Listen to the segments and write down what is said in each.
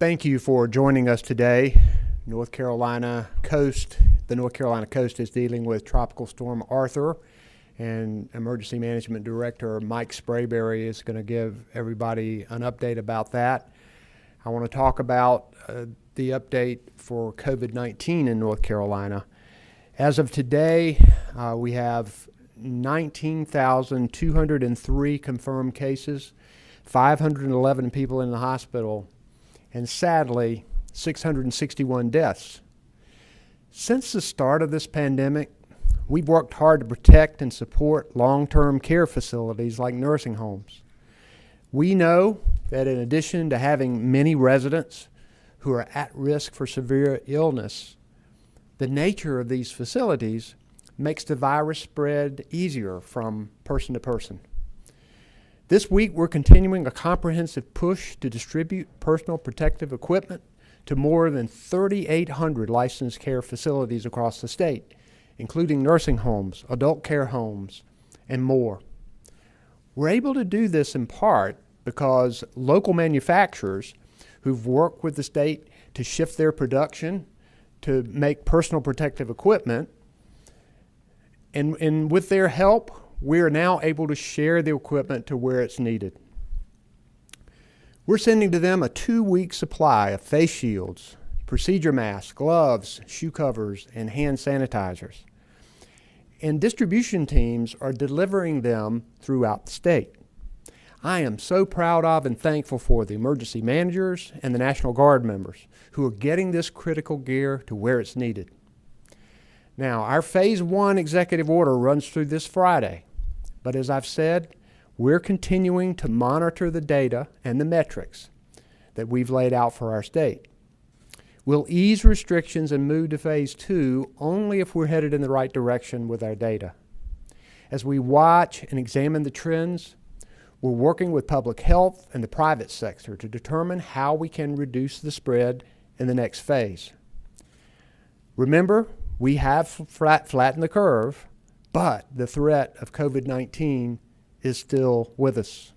Thank you for joining us today. The North Carolina coast is dealing with Tropical Storm Arthur, and Emergency Management Director Mike Sprayberry is going to give everybody an update about that. I want to talk about the update for COVID-19 in North Carolina. As of today, we have 19,203 confirmed cases, 511 people in the hospital, and sadly, 661 deaths. Since the start of this pandemic, we've worked hard to protect and support long-term care facilities like nursing homes. We know that in addition to having many residents who are at risk for severe illness, the nature of these facilities makes the virus spread easier from person to person. This week, we're continuing a comprehensive push to distribute personal protective equipment to more than 3,800 licensed care facilities across the state, including nursing homes, adult care homes, and more. We're able to do this in part because local manufacturers who've worked with the state to shift their production to make personal protective equipment, and with their help, we are now able to share the equipment to where it's needed. We're sending to them a 2-week supply of face shields, procedure masks, gloves, shoe covers, and hand sanitizers. And distribution teams are delivering them throughout the state. I am so proud of and thankful for the emergency managers and the National Guard members who are getting this critical gear to where it's needed. Now, our Phase 1 executive order runs through this Friday, but as I've said, we're continuing to monitor the data and the metrics that we've laid out for our state. We'll ease restrictions and move to Phase 2 only if we're headed in the right direction with our data. As we watch and examine the trends, we're working with public health and the private sector to determine how we can reduce the spread in the next phase. Remember, we have flattened the curve, but the threat of COVID-19 is still with us.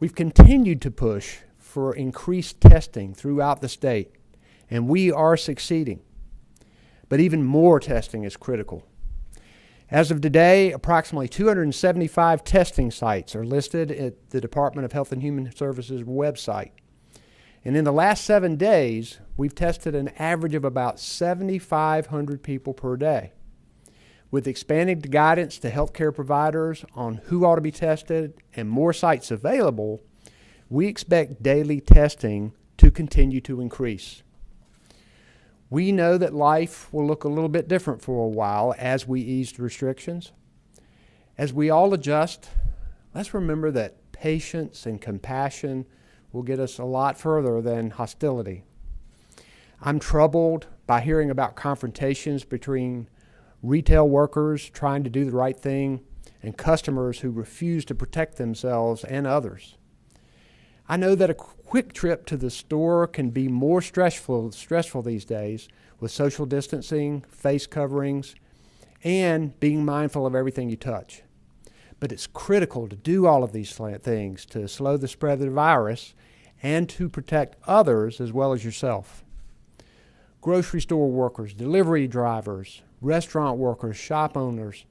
We've continued to push for increased testing throughout the state, and we are succeeding. But even more testing is critical. As of today, approximately 275 testing sites are listed at the Department of Health and Human Services website. And in the last 7 days, we've tested an average of about 7,500 people per day. With expanded guidance to healthcare providers on who ought to be tested and more sites available, we expect daily testing to continue to increase. We know that life will look a little bit different for a while as we ease restrictions. As we all adjust, let's remember that patience and compassion will get us a lot further than hostility. I'm troubled by hearing about confrontations between retail workers trying to do the right thing and customers who refuse to protect themselves and others. I know that a quick trip to the store can be more stressful these days with social distancing, face coverings, and being mindful of everything you touch. But it's critical to do all of these things to slow the spread of the virus and to protect others as well as yourself. Grocery store workers, delivery drivers, restaurant workers, shop owners,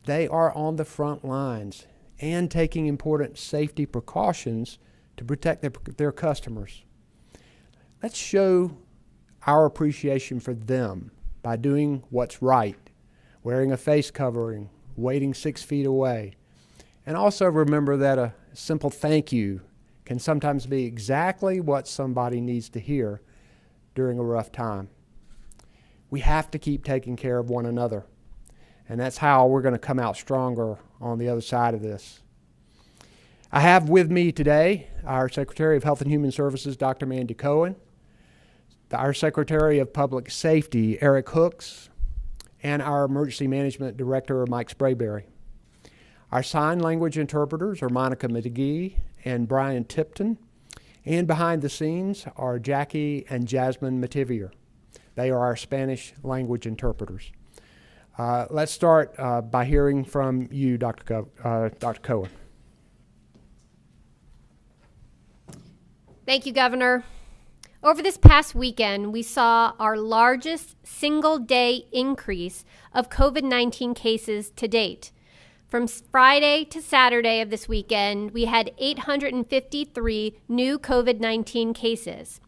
they are on the front lines and taking important safety precautions to protect their customers. Let's show our appreciation for them by doing what's right, wearing a face covering, waiting 6 feet away, and also remember that a simple thank you can sometimes be exactly what somebody needs to hear during a rough time. We have to keep taking care of one another, and that's how we're going to come out stronger on the other side of this. I have with me today our Secretary of Health and Human Services, Dr. Mandy Cohen, our Secretary of Public Safety, Eric Hooks, and our Emergency Management Director, Mike Sprayberry. Our sign language interpreters are Monica McGee and Brian Tipton, and behind the scenes are Jackie and Jasmine Mativier. They are our Spanish language interpreters. Let's start by hearing from you, Dr. Cohen. Thank you, Governor. Over this past weekend, we saw our largest single-day increase of COVID-19 cases to date. From Friday to Saturday of this weekend, we had 853 new COVID-19 cases.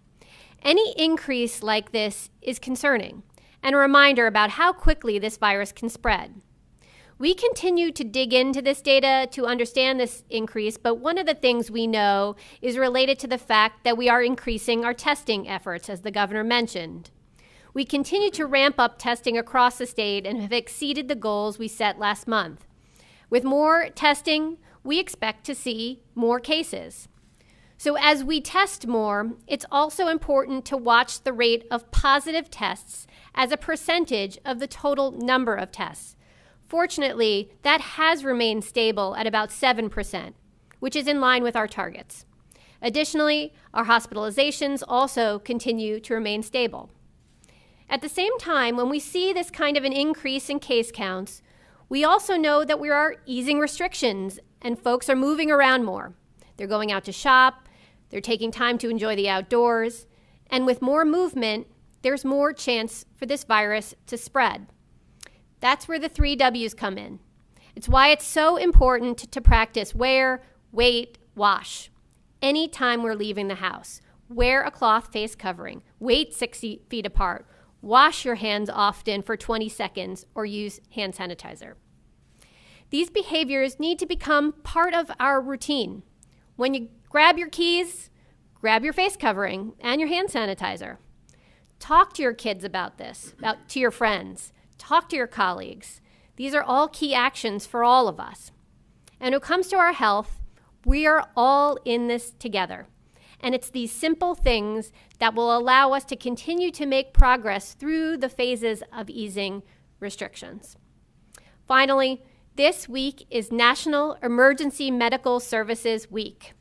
Any increase like this is concerning, and a reminder about how quickly this virus can spread. We continue to dig into this data to understand this increase, but one of the things we know is related to the fact that we are increasing our testing efforts, as the governor mentioned. We continue to ramp up testing across the state and have exceeded the goals we set last month. With more testing, we expect to see more cases. So as we test more, it's also important to watch the rate of positive tests as a percentage of the total number of tests. Fortunately, that has remained stable at about 7%, which is in line with our targets. Additionally, our hospitalizations also continue to remain stable. At the same time, when we see this kind of an increase in case counts, we also know that we are easing restrictions and folks are moving around more. They're going out to shop, they're taking time to enjoy the outdoors, and with more movement, there's more chance for this virus to spread. That's where the 3 W's come in. It's why it's so important to practice wear, wait, wash. Anytime we're leaving the house, wear a cloth face covering, wait 6 feet apart, wash your hands often for 20 seconds, or use hand sanitizer. These behaviors need to become part of our routine. When you grab your keys, grab your face covering and your hand sanitizer. Talk to your kids about this, to your friends. Talk to your colleagues. These are all key actions for all of us. And when it comes to our health, we are all in this together. And it's these simple things that will allow us to continue to make progress through the phases of easing restrictions. Finally, this week is National Emergency Medical Services Week.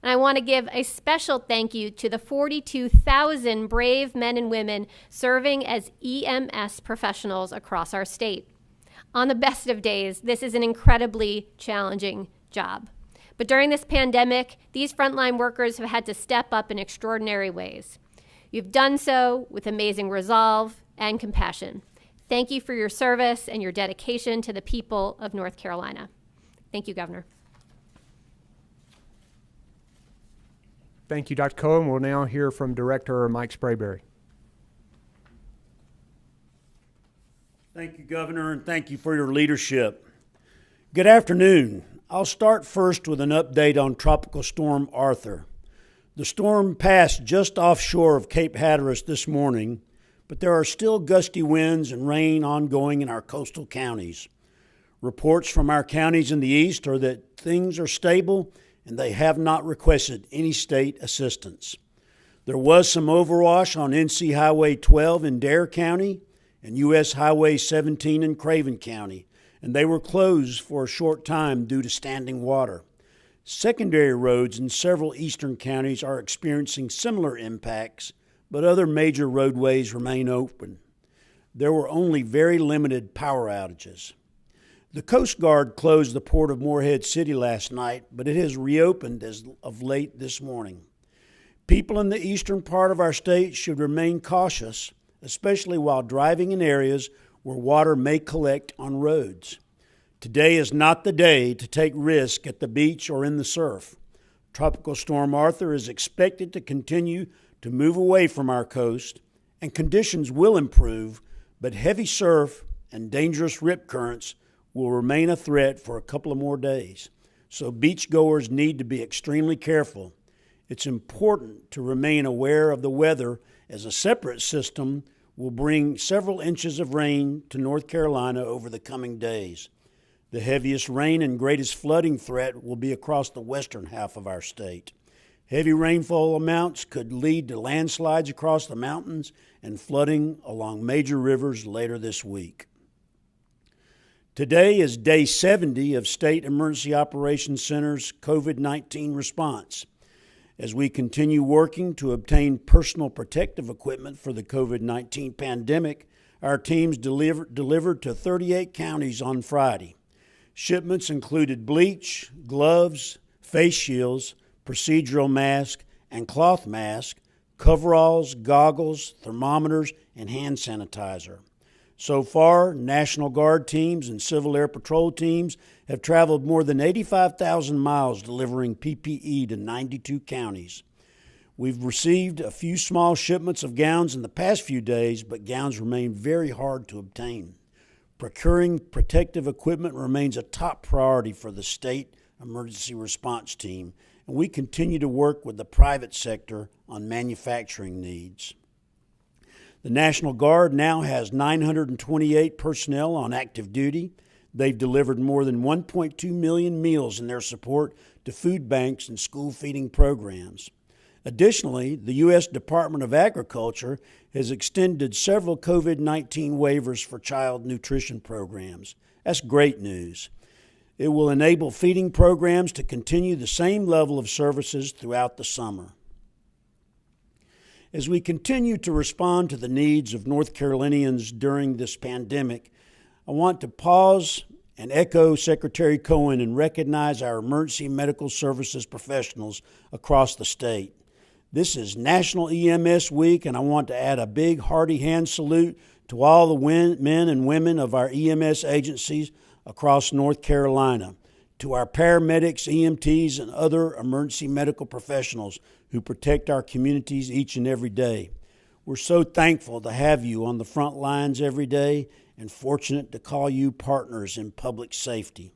And I want to give a special thank you to the 42,000 brave men and women serving as EMS professionals across our state. On the best of days, this is an incredibly challenging job. But during this pandemic, these frontline workers have had to step up in extraordinary ways. You've done so with amazing resolve and compassion. Thank you for your service and your dedication to the people of North Carolina. Thank you, Governor. Thank you, Dr. Cohen. We'll now hear from Director Mike Sprayberry. Thank you, Governor, and thank you for your leadership. Good afternoon. I'll start first with an update on Tropical Storm Arthur. The storm passed just offshore of Cape Hatteras this morning, but there are still gusty winds and rain ongoing in our coastal counties. Reports from our counties in the east are that things are stable and they have not requested any state assistance. There was some overwash on NC Highway 12 in Dare County and U.S. Highway 17 in Craven County, and they were closed for a short time due to standing water. Secondary roads in several eastern counties are experiencing similar impacts, but other major roadways remain open. There were only very limited power outages. The Coast Guard closed the port of Morehead City last night, but it has reopened as of late this morning. People in the eastern part of our state should remain cautious, especially while driving in areas where water may collect on roads. Today is not the day to take risk at the beach or in the surf. Tropical Storm Arthur is expected to continue to move away from our coast, and conditions will improve, but heavy surf and dangerous rip currents will remain a threat for a couple of more days. So beachgoers need to be extremely careful. It's important to remain aware of the weather, as a separate system will bring several inches of rain to North Carolina over the coming days. The heaviest rain and greatest flooding threat will be across the western half of our state. Heavy rainfall amounts could lead to landslides across the mountains and flooding along major rivers later this week. Today is day 70 of State Emergency Operations Center's COVID-19 response. As we continue working to obtain personal protective equipment for the COVID-19 pandemic, our teams delivered to 38 counties on Friday. Shipments included bleach, gloves, face shields, procedural masks, and cloth masks coveralls, goggles, thermometers, and hand sanitizer. So far, National Guard teams and Civil Air Patrol teams have traveled more than 85,000 miles delivering PPE to 92 counties. We've received a few small shipments of gowns in the past few days, but gowns remain very hard to obtain. Procuring protective equipment remains a top priority for the state emergency response team, and we continue to work with the private sector on manufacturing needs. The National Guard now has 928 personnel on active duty. They've delivered more than 1.2 million meals in their support to food banks and school feeding programs. Additionally, the U.S. Department of Agriculture has extended several COVID-19 waivers for child nutrition programs. That's great news. It will enable feeding programs to continue the same level of services throughout the summer. As we continue to respond to the needs of North Carolinians during this pandemic, I want to pause and echo Secretary Cohen and recognize our emergency medical services professionals across the state. This is National EMS Week, and I want to add a big hearty hand salute to all the men and women of our EMS agencies across North Carolina, to our paramedics, EMTs, and other emergency medical professionals who protect our communities each and every day. We're so thankful to have you on the front lines every day and fortunate to call you partners in public safety.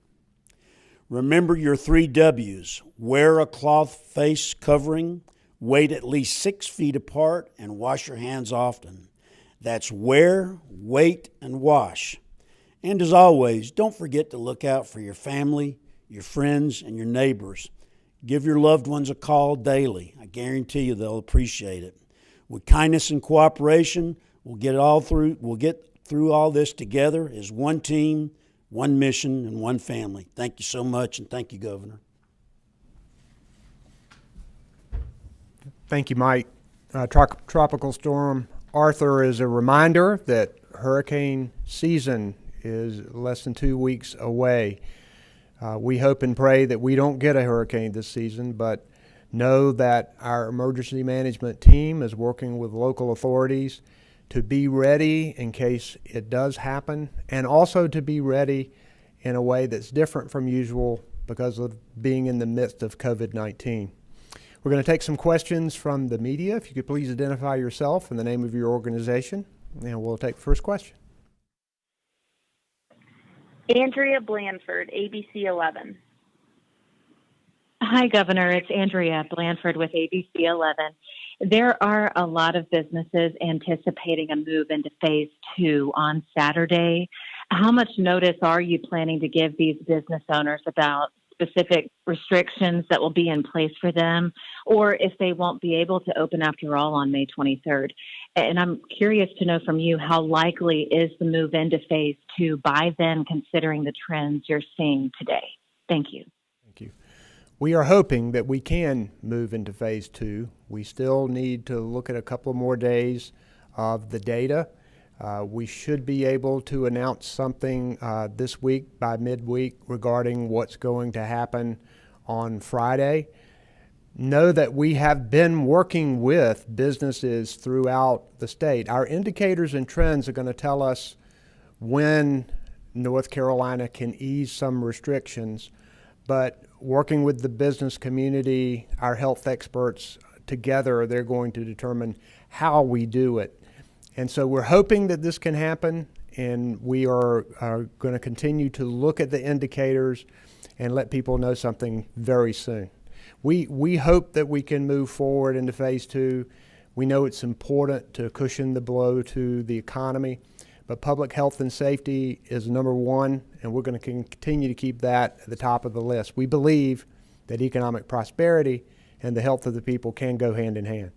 Remember your 3 W's. Wear a cloth face covering, wait at least 6 feet apart, and wash your hands often. That's wear, wait, and wash. And as always, don't forget to look out for your family, your friends, and your neighbors. Give your loved ones a call daily. I guarantee you they'll appreciate it. With kindness and cooperation, we'll get through all this together as one team, one mission, and one family. Thank you so much, and thank you, Governor. Thank you, Mike. Tropical Storm Arthur is a reminder that hurricane season is less than 2 weeks away. We hope and pray that we don't get a hurricane this season, but know that our emergency management team is working with local authorities to be ready in case it does happen, and also to be ready in a way that's different from usual because of being in the midst of COVID-19. We're going to take some questions from the media. If you could please identify yourself and the name of your organization, and we'll take the first question. Andrea Blanford, ABC 11. Hi, Governor. It's Andrea Blanford with ABC 11. There are a lot of businesses anticipating a move into phase 2 on Saturday. How much notice are you planning to give these business owners about specific restrictions that will be in place for them, or if they won't be able to open after all on May 23rd? And I'm curious to know from you, how likely is the move into phase 2 by then, considering the trends you're seeing today? Thank you. Thank you. We are hoping that we can move into phase 2. We still need to look at a couple more days of the data. We should be able to announce something this week by midweek regarding what's going to happen on Friday. Know that we have been working with businesses throughout the state. Our indicators and trends are going to tell us when North Carolina can ease some restrictions, but working with the business community, our health experts together, they're going to determine how we do it. And so we're hoping that this can happen, and we are going to continue to look at the indicators and let people know something very soon. We hope that we can move forward into phase 2. We know it's important to cushion the blow to the economy, but public health and safety is number one, and we're going to continue to keep that at the top of the list. We believe that economic prosperity and the health of the people can go hand in hand.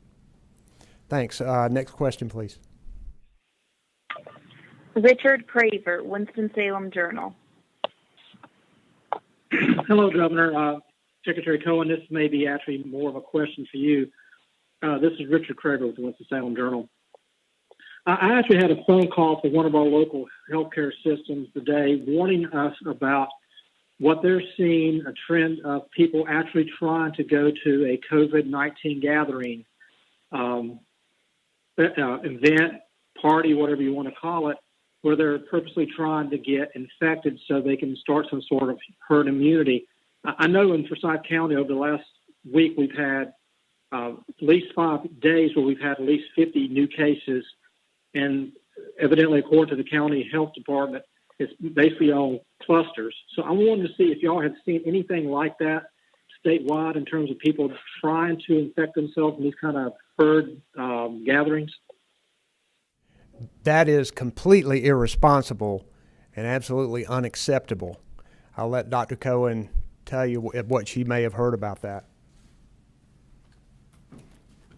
Thanks. Next question, please. Richard Craver, Winston-Salem Journal. Hello, Governor. Secretary Cohen, this may be actually more of a question for you. This is Richard Craver with the Winston-Salem Journal. I actually had a phone call from one of our local healthcare systems today warning us about what they're seeing, a trend of people actually trying to go to a COVID-19 gathering event, party, whatever you want to call it, where they're purposely trying to get infected so they can start some sort of herd immunity. I know in Forsyth County over the last week we've had at least 5 days where we've had at least 50 new cases, and evidently, according to the county health department, it's basically on clusters. So I wanted to see if y'all have seen anything like that statewide in terms of people trying to infect themselves in these kind of herd gatherings. That is completely irresponsible and absolutely unacceptable. I'll let Dr. Cohen tell you what she may have heard about that.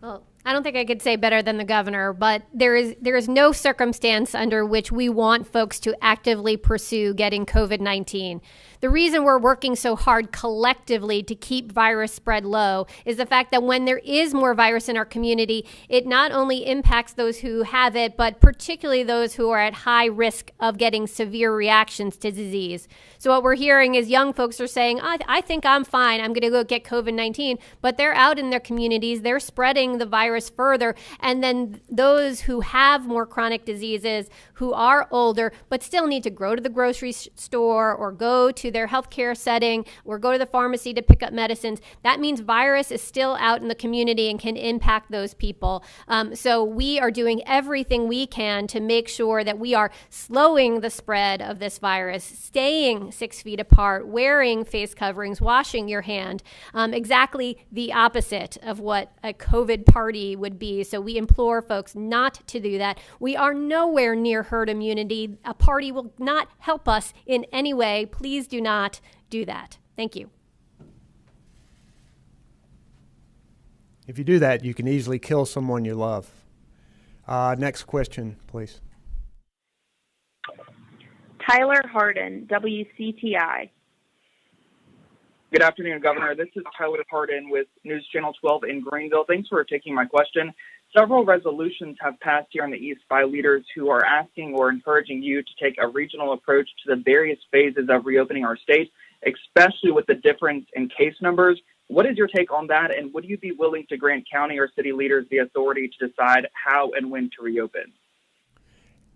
Well, I don't think I could say better than the governor, but there is no circumstance under which we want folks to actively pursue getting COVID-19. The reason we're working so hard collectively to keep virus spread low is the fact that when there is more virus in our community, it not only impacts those who have it, but particularly those who are at high risk of getting severe reactions to disease. So what we're hearing is young folks are saying, I think I'm fine, I'm going to go get COVID-19, but they're out in their communities, they're spreading the virus further, and then those who have more chronic diseases, who are older, but still need to go to the grocery store or go to their healthcare setting or go to the pharmacy to pick up medicines, that means virus is still out in the community and can impact those people. So we are doing everything we can to make sure that we are slowing the spread of this virus, staying 6 feet apart, wearing face coverings, washing your hand, exactly the opposite of what a COVID party would be. So we implore folks not to do that. We are nowhere near herd immunity. A party will not help us in any way. Please do not do that. Thank you. If you do that, you can easily kill someone you love. Next question, please. Tyler Harden, WCTI. Good afternoon, Governor. This is Tyler Harden with News Channel 12 in Greenville. Thanks for taking my question. Several resolutions have passed here in the East by leaders who are asking or encouraging you to take a regional approach to the various phases of reopening our state, especially with the difference in case numbers. What is your take on that, and would you be willing to grant county or city leaders the authority to decide how and when to reopen?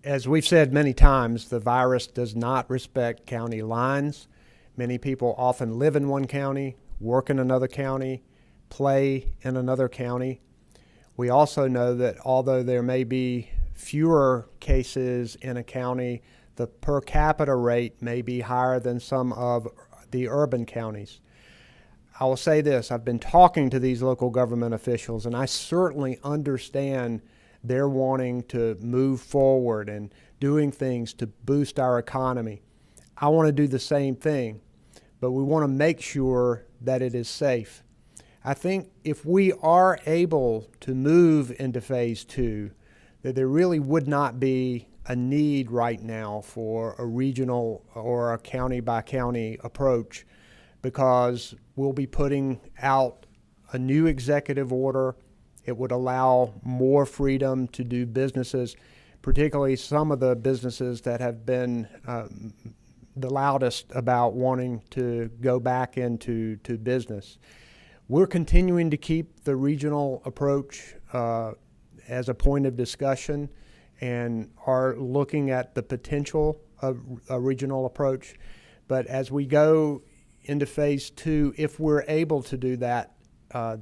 As we've said many times, the virus does not respect county lines. Many people often live in one county, work in another county, play in another county. We also know that although there may be fewer cases in a county, the per capita rate may be higher than some of the urban counties. I will say this, I've been talking to these local government officials, and I certainly understand they're wanting to move forward and doing things to boost our economy. I want to do the same thing, but we want to make sure that it is safe. I think if we are able to move into phase 2, that there really would not be a need right now for a regional or a county by county approach, because we'll be putting out a new executive order. It would allow more freedom to do businesses, particularly some of the businesses that have been the loudest about wanting to go back into business. We're continuing to keep the regional approach as a point of discussion and are looking at the potential of a regional approach. But as we go into phase 2, if we're able to do that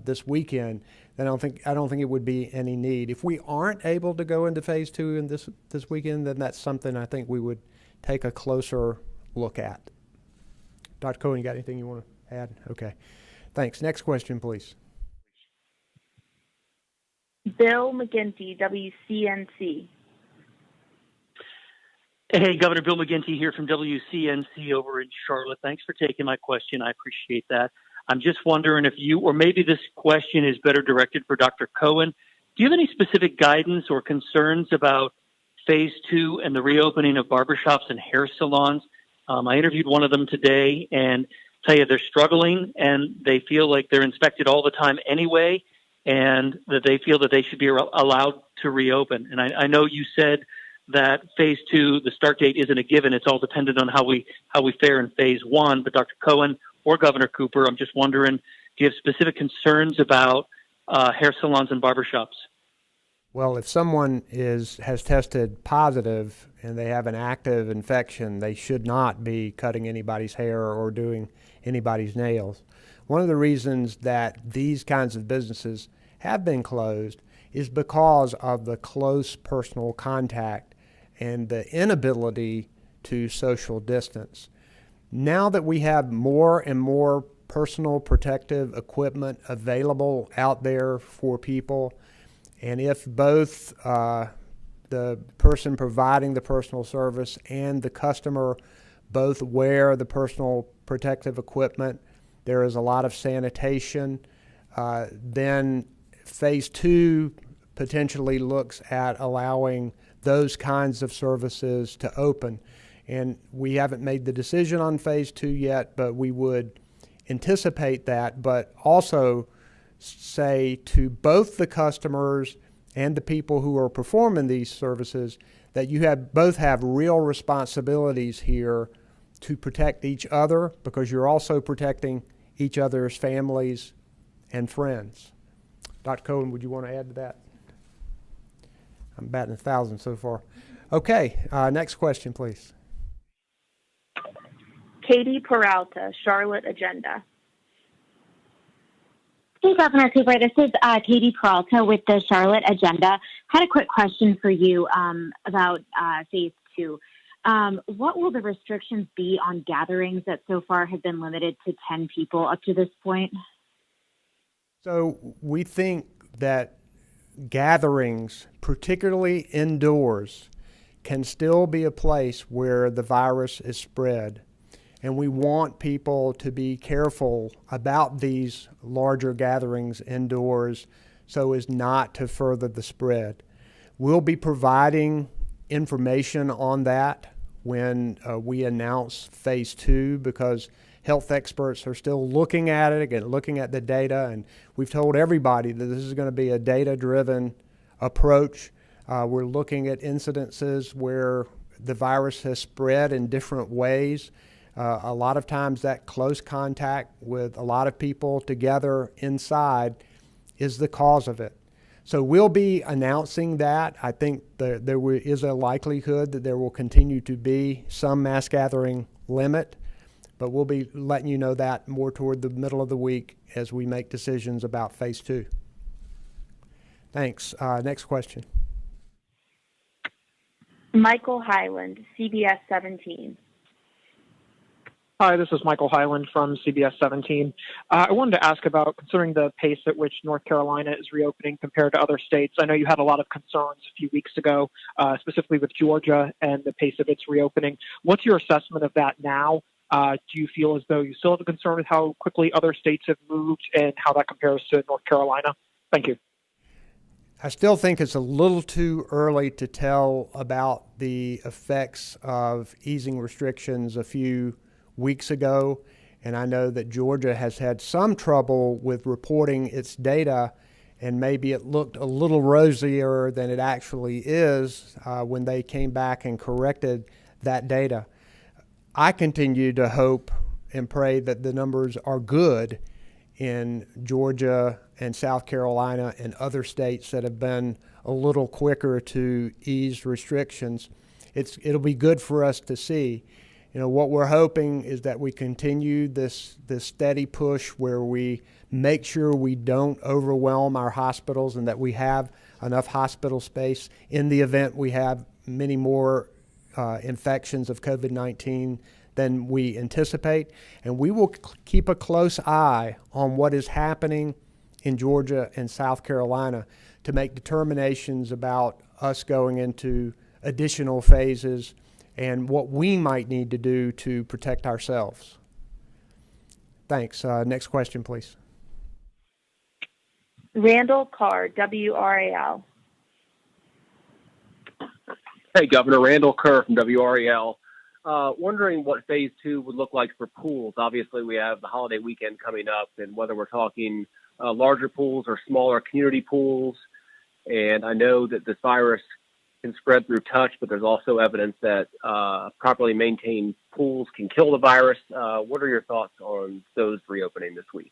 this weekend, then I don't think it would be any need. If we aren't able to go into phase 2 in this weekend, then that's something I think we would take a closer look at. Dr. Cohen, you got anything you want to add? Okay. Thanks. Next question, please. Bill McGinty, WCNC. Hey, Governor Bill McGinty here from WCNC over in Charlotte. Thanks for taking my question. I appreciate that. I'm just wondering if you, or maybe this question is better directed for Dr. Cohen. Do you have any specific guidance or concerns about phase 2 and the reopening of barbershops and hair salons? I interviewed one of them today and tell you they're struggling and they feel like they're inspected all the time anyway, and that they feel that they should be allowed to reopen. And I know you said that phase 2, the start date isn't a given. It's all dependent on how we fare in phase 1. But Dr. Cohen or Governor Cooper, I'm just wondering, do you have specific concerns about hair salons and barbershops? Well, if someone has tested positive and they have an active infection, they should not be cutting anybody's hair or doing anybody's nails. One of the reasons that these kinds of businesses have been closed is because of the close personal contact and the inability to social distance. Now that we have more and more personal protective equipment available out there for people, and if both the person providing the personal service and the customer both wear the personal protective equipment, there is a lot of sanitation, then phase 2 potentially looks at allowing those kinds of services to open. And we haven't made the decision on phase 2 yet, but we would anticipate that, but also say to both the customers and the people who are performing these services that you both have real responsibilities here to protect each other, because you're also protecting each other's families and friends. Dr. Cohen, would you want to add to that? I'm batting 1,000 so far. Okay, next question, please. Katie Peralta, Charlotte Agenda. Hey, Governor Cooper. This is Katie Peralta with the Charlotte Agenda. Had a quick question for you about phase 2. What will the restrictions be on gatherings that so far have been limited to 10 people up to this point? So we think that gatherings, particularly indoors, can still be a place where the virus is spread. And we want people to be careful about these larger gatherings indoors so as not to further the spread. We'll be providing information on that when we announce phase 2, because health experts are still looking at it, again, looking at the data, and we've told everybody that this is going to be a data-driven approach. We're looking at incidences where the virus has spread in different ways. A lot of times that close contact with a lot of people together inside is the cause of it. So we'll be announcing that. I think there is a likelihood that there will continue to be some mass gathering limit, but we'll be letting you know that more toward the middle of the week as we make decisions about phase 2. Thanks. Next question. Michael Hyland, CBS 17. Hi, this is Michael Hyland from CBS 17. I wanted to ask about, considering the pace at which North Carolina is reopening compared to other states. I know you had a lot of concerns a few weeks ago, specifically with Georgia and the pace of its reopening. What's your assessment of that now? Do you feel as though you still have a concern with how quickly other states have moved and how that compares to North Carolina? Thank you. I still think it's a little too early to tell about the effects of easing restrictions a few weeks ago, and I know that Georgia has had some trouble with reporting its data, and maybe it looked a little rosier than it actually is when they came back and corrected that data. I continue to hope and pray that the numbers are good in Georgia and South Carolina and other states that have been a little quicker to ease restrictions. It'll be good for us to see. You know, what we're hoping is that we continue this steady push where we make sure we don't overwhelm our hospitals and that we have enough hospital space in the event we have many more infections of COVID-19 than we anticipate. And we will keep a close eye on what is happening in Georgia and South Carolina to make determinations about us going into additional phases and what we might need to do to protect ourselves. Thanks. Next question, please. Randall Carr, WRAL. Hey, Governor. Randall Kerr from WRAL. Wondering what phase 2 would look like for pools. Obviously, we have the holiday weekend coming up, and whether we're talking larger pools or smaller community pools. And I know that this virus can spread through touch, but there's also evidence that properly maintained pools can kill the virus. What are your thoughts on those reopening this week?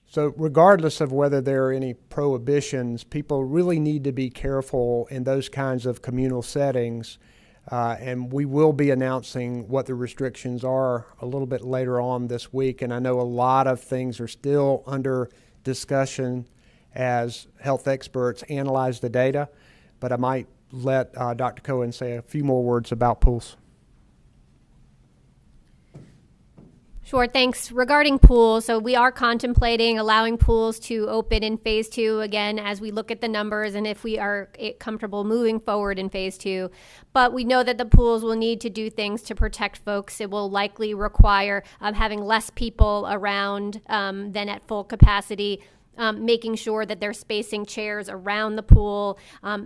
So regardless of whether there are any prohibitions, people really need to be careful in those kinds of communal settings. And we will be announcing what the restrictions are a little bit later on this week. And I know a lot of things are still under discussion as health experts analyze the data, but I might let Dr. Cohen say a few more words about pools. Sure, thanks. Regarding pools, so we are contemplating allowing pools to open in phase 2 again as we look at the numbers and if we are comfortable moving forward in phase 2. But we know that the pools will need to do things to protect folks. It will likely require having less people around than at full capacity. Making sure that they're spacing chairs around the pool,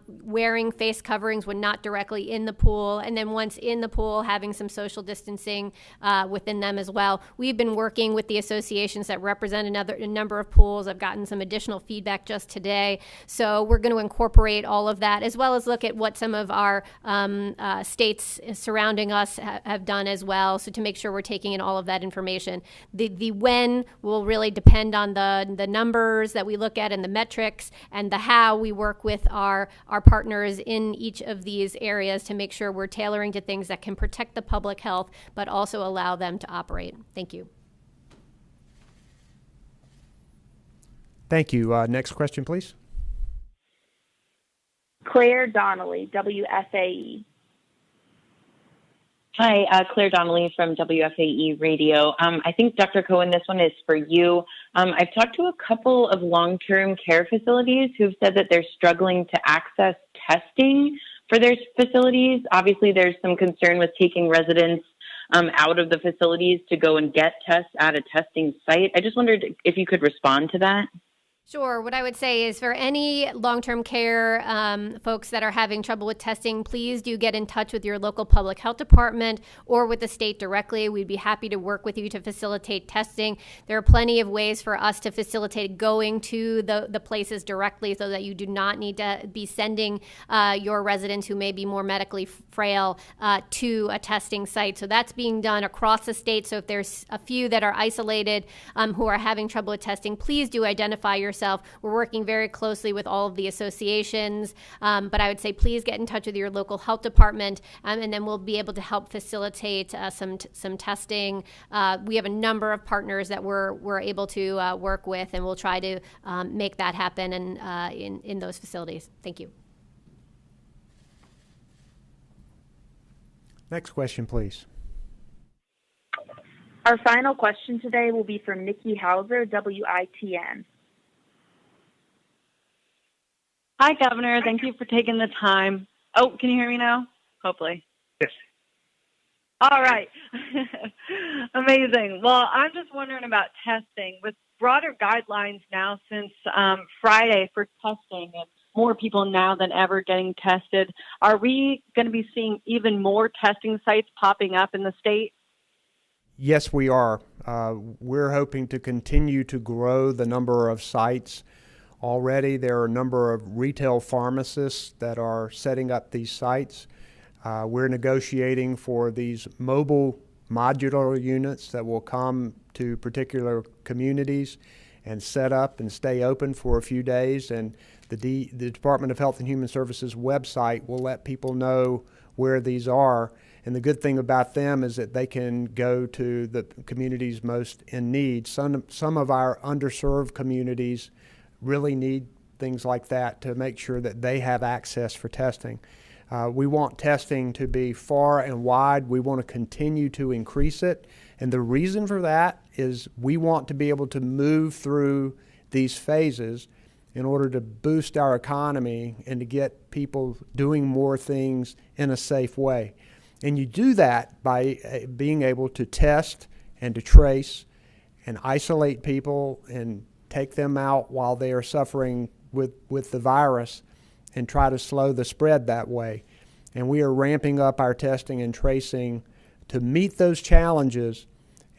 wearing face coverings when not directly in the pool, and then once in the pool, having some social distancing within them as well. We've been working with the associations that represent a number of pools. I've gotten some additional feedback just today. So we're going to incorporate all of that, as well as look at what some of our states surrounding us have done as well, so to make sure we're taking in all of that information. The when will really depend on the numbers that we look at and the metrics, and the how we work with our partners in each of these areas to make sure we're tailoring to things that can protect the public health but also allow them to operate. Thank you. Thank you. Next question, please. Claire Donnelly, WFAE. Hi, Claire Donnelly from WFAE Radio. I think, Dr. Cohen, this one is for you. I've talked to a couple of long-term care facilities who've said that they're struggling to access testing for their facilities. Obviously, there's some concern with taking residents out of the facilities to go and get tests at a testing site. I just wondered if you could respond to that. Sure. What I would say is for any long-term care folks that are having trouble with testing, please do get in touch with your local public health department or with the state directly. We'd be happy to work with you to facilitate testing. There are plenty of ways for us to facilitate going to the places directly so that you do not need to be sending your residents who may be more medically frail to a testing site. So that's being done across the state. So if there's a few that are isolated who are having trouble with testing, please do identify yourself. We're working very closely with all of the associations, but I would say please get in touch with your local health department, and then we'll be able to help facilitate some testing. We have a number of partners that we're able to work with, and we'll try to make that happen in those facilities. Thank you. Next question, please. Our final question today will be from Nikki Hauser, WITN. Hi, Governor. Thank you for taking the time. Oh, can you hear me now? Hopefully. Yes. All right. Amazing. Well, I'm just wondering about testing. With broader guidelines now since Friday for testing and more people now than ever getting tested, are we going to be seeing even more testing sites popping up in the state? Yes, we are. We're hoping to continue to grow the number of sites. Already there are a number of retail pharmacists that are setting up these sites. We're negotiating for these mobile modular units that will come to particular communities and set up and stay open for a few days. And the Department of Health and Human Services website will let people know where these are. And the good thing about them is that they can go to the communities most in need. Some of our underserved communities really need things like that to make sure that they have access for testing. We want testing to be far and wide. We want to continue to increase it. And the reason for that is we want to be able to move through these phases in order to boost our economy and to get people doing more things in a safe way. And you do that by being able to test and to trace and isolate people and take them out while they are suffering with the virus and try to slow the spread that way. And we are ramping up our testing and tracing to meet those challenges.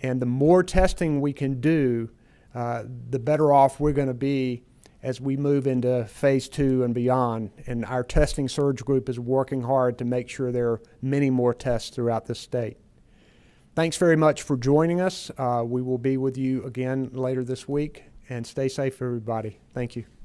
And the more testing we can do, the better off we're going to be as we move into phase 2 and beyond. And our testing surge group is working hard to make sure there are many more tests throughout the state. Thanks very much for joining us. We will be with you again later this week. and stay safe, everybody. Thank you.